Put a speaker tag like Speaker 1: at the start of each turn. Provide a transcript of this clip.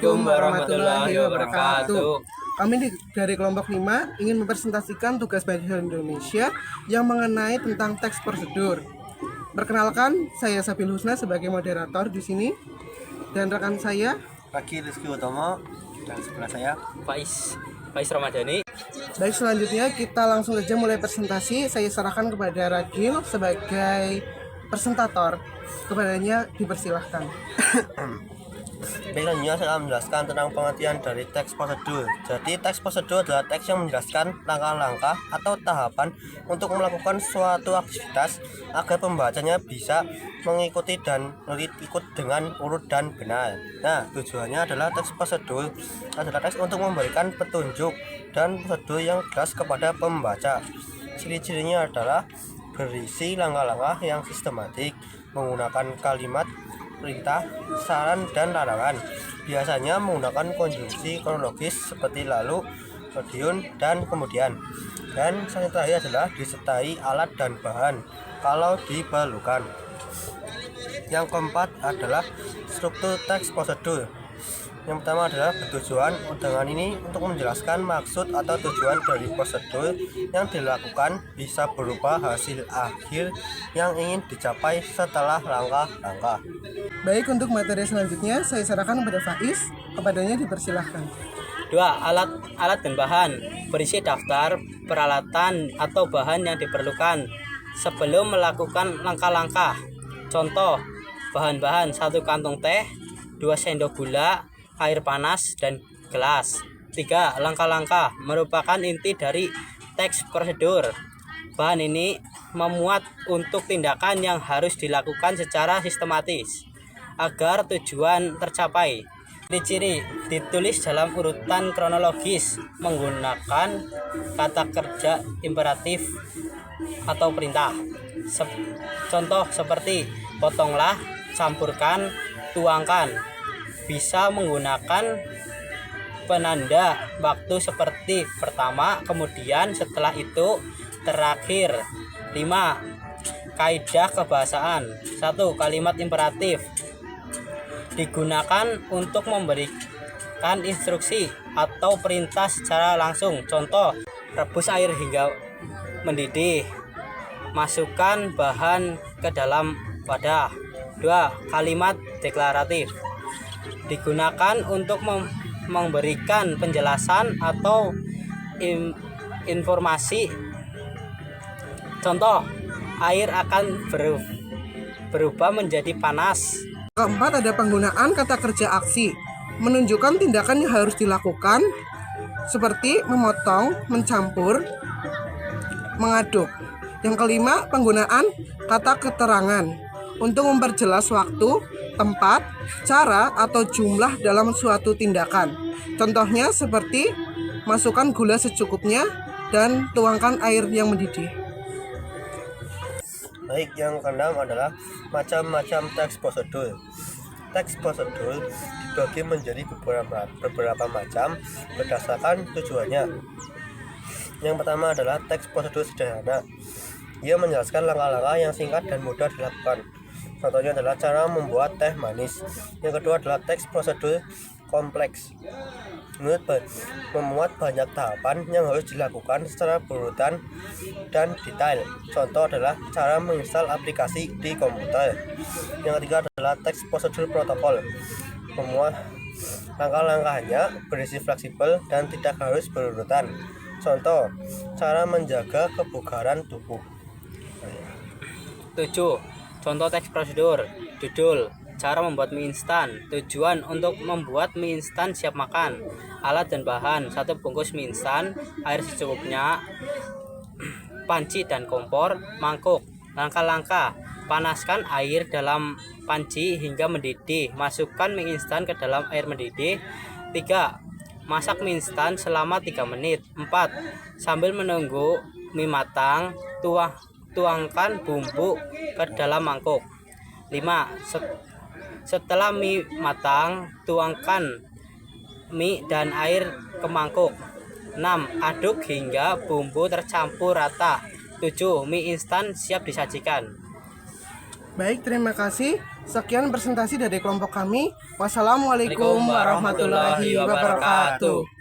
Speaker 1: Assalamualaikum warahmatullahi wabarakatuh.
Speaker 2: Kami dari kelompok 5 ingin mempresentasikan tugas bahasa Indonesia yang mengenai tentang teks prosedur. Perkenalkan, saya Sabil Husna sebagai moderator di sini dan rekan saya
Speaker 1: Pagi Rizky Utomo dan sebelah saya
Speaker 3: Faiz Ramadhani.
Speaker 2: Baik, selanjutnya kita langsung saja mulai presentasi. Saya serahkan kepada Ragil sebagai presentator. Kepadanya dipersilahkan.
Speaker 1: Selanjutnya saya akan menjelaskan tentang pengertian dari teks prosedur. Jadi teks prosedur adalah teks yang menjelaskan langkah-langkah atau tahapan untuk melakukan suatu aktivitas agar pembacanya bisa mengikuti dan ikut dengan urut dan benar. Nah, tujuannya adalah teks prosedur adalah teks untuk memberikan petunjuk dan prosedur yang jelas kepada pembaca. Ciri-cirinya adalah berisi langkah-langkah yang sistematik, menggunakan kalimat perintah, saran, dan larangan. Biasanya menggunakan konjungsi kronologis seperti lalu, kemudian, dan kemudian. Dan yang terakhir adalah disertai alat dan bahan kalau diperlukan. Yang keempat adalah struktur teks prosedur. Yang pertama adalah bertujuan. Dengan ini untuk menjelaskan maksud atau tujuan dari prosedur yang dilakukan bisa berupa hasil akhir yang ingin dicapai setelah langkah-langkah.
Speaker 2: Baik, untuk materi selanjutnya saya serahkan kepada Faiz. Kepadanya dipersilahkan.
Speaker 3: 2. Alat dan bahan berisi daftar peralatan atau bahan yang diperlukan sebelum melakukan langkah-langkah. Contoh, bahan-bahan 1 kantong teh, 2 sendok gula, air panas, dan gelas. 3. Langkah-langkah merupakan inti dari teks prosedur. Bahan ini memuat untuk tindakan yang harus dilakukan secara sistematis agar tujuan tercapai. Ciri-ciri ditulis dalam urutan kronologis menggunakan kata kerja imperatif atau perintah. Contoh seperti potonglah, campurkan, tuangkan. Bisa menggunakan penanda waktu seperti pertama, kemudian, setelah itu, terakhir. 5. Kaidah kebahasaan. 1. Kalimat imperatif digunakan untuk memberikan instruksi atau perintah secara langsung. Contoh, rebus air hingga mendidih, masukkan bahan ke dalam wadah. 2. Kalimat deklaratif digunakan untuk memberikan penjelasan atau informasi. Contoh, air akan berubah menjadi panas.
Speaker 2: Keempat, ada penggunaan kata kerja aksi, menunjukkan tindakan yang harus dilakukan seperti memotong, mencampur, mengaduk. Yang kelima, penggunaan kata keterangan untuk memperjelas waktu, tempat, cara, atau jumlah dalam suatu tindakan. Contohnya seperti masukkan gula secukupnya dan tuangkan air yang mendidih.
Speaker 1: Baik, yang keenam adalah macam-macam teks prosedur. Teks prosedur dibagi menjadi beberapa macam berdasarkan tujuannya. Yang pertama adalah teks prosedur sederhana. Ia menjelaskan langkah-langkah yang singkat dan mudah dilakukan. Contohnya adalah cara membuat teh manis. Yang kedua adalah teks prosedur kompleks. Memuat banyak tahapan yang harus dilakukan secara berurutan dan detail. Contoh adalah cara menginstal aplikasi di komputer. Yang ketiga adalah teks prosedur protokol. Memuat langkah-langkahnya berisi fleksibel dan tidak harus berurutan. Contoh, cara menjaga kebugaran tubuh.
Speaker 3: 7. Contoh teks prosedur. Judul, cara membuat mie instan. Tujuan, untuk membuat mie instan siap makan. Alat dan bahan, 1 bungkus mie instan, air secukupnya, panci dan kompor, mangkuk. Langkah-langkah, panaskan air dalam panci hingga mendidih. Masukkan mie instan ke dalam air mendidih. 3. Masak mie instan selama 3 menit. 4. Sambil menunggu mie matang, tuangkan bumbu ke dalam mangkuk. 5. Setelah mie matang, tuangkan mie dan air ke mangkuk. 6. Aduk hingga bumbu tercampur rata. 7. Mie instan siap disajikan.
Speaker 2: Baik, terima kasih. Sekian presentasi dari kelompok kami. Wassalamualaikum warahmatullahi wabarakatuh.